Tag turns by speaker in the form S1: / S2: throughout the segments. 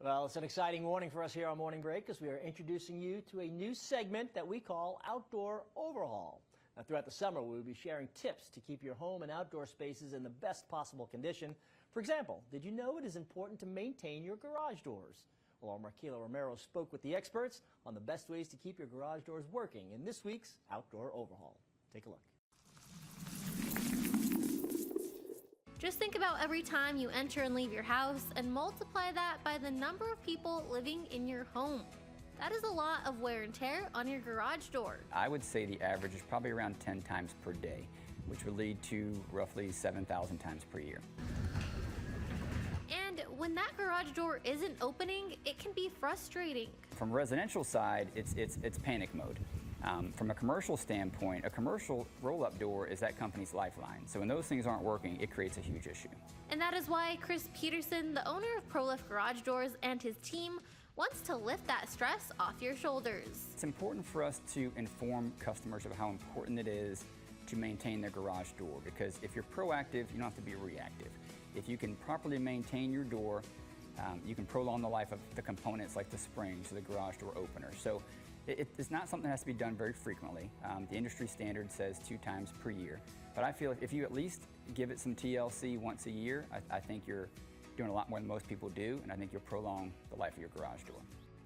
S1: Well, it's an exciting morning for us here on Morning Break because we are introducing you to a new segment that we call Outdoor Overhaul. Now, throughout the summer, we will be sharing tips to keep your home and outdoor spaces in the best possible condition. For example, did you know it is important to maintain your garage doors? Well, our Marquila Romero spoke with the experts on the best ways to keep your garage doors working in this week's Outdoor Overhaul. Take a look.
S2: Just think about every time you enter and leave your house and multiply that by the number of people living in your home. That is a lot of wear and tear on your garage door.
S3: I would say the average is probably around 10 times per day, which would lead to roughly 7,000 times per year.
S2: And when that garage door isn't opening, it can be frustrating.
S3: From a residential side, it's panic mode. From a commercial standpoint, a commercial roll-up door is that company's lifeline. So when those things aren't working, it creates a huge issue.
S2: And that is why Chris Peterson, the owner of ProLift Garage Doors, and his team wants to lift that stress off your shoulders.
S3: It's important for us to inform customers of how important it is to maintain their garage door, because if you're proactive, you don't have to be reactive. If you can properly maintain your door, you can prolong the life of the components like the springs or the garage door opener. So it's not something that has to be done very frequently. The industry standard says 2 times per year. But I feel if you at least give it some TLC once a year, I think you're doing a lot more than most people do, and I think you'll prolong the life of your garage door.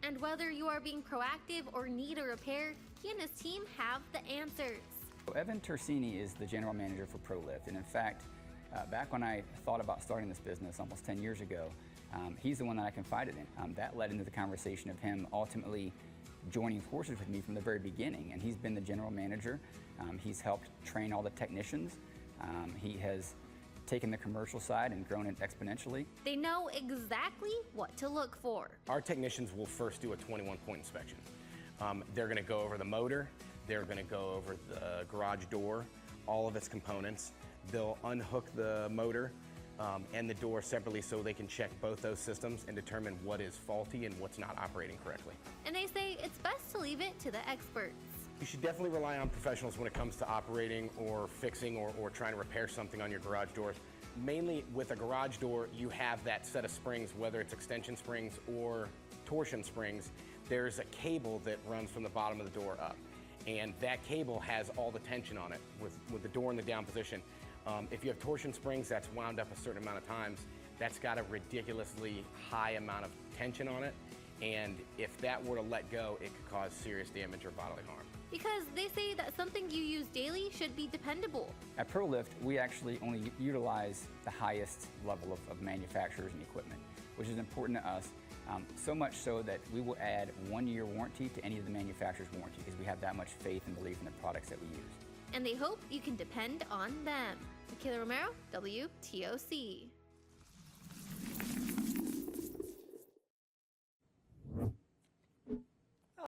S2: And whether you are being proactive or need a repair, he and his team have the answers.
S3: So Evan Tersini is the general manager for ProLift, and in fact, back when I thought about starting this business almost 10 years ago, he's the one that I confided in. That led into the conversation of him ultimately joining forces with me from the very beginning, and he's been the general manager. He's helped train all the technicians. He has taken the commercial side and grown it exponentially.
S2: They know exactly what to look for.
S4: Our technicians will first do a 21-point inspection. They're going to go over the motor, they're going to go over the garage door, all of its components. They'll unhook the motor and the door separately so they can check both those systems and determine what is faulty and what's not operating correctly.
S2: And they say it's best to leave it to the experts.
S4: You should definitely rely on professionals when it comes to operating or fixing or trying to repair something on your garage doors. Mainly with a garage door, you have that set of springs, whether it's extension springs or torsion springs. There's a cable that runs from the bottom of the door up, and that cable has all the tension on it with the door in the down position. If you have torsion springs that's wound up a certain amount of times, that's got a ridiculously high amount of tension on it, and if that were to let go, it could cause serious damage or bodily harm.
S2: Because they say that something you use daily should be dependable.
S3: At ProLift, we actually only utilize the highest level of manufacturers and equipment, which is important to us. So much so that we will add 1-year warranty to any of the manufacturer's warranty because we have that much faith and belief in the products that we use.
S2: And they hope you can depend on them. Marquila Romero, WTOC.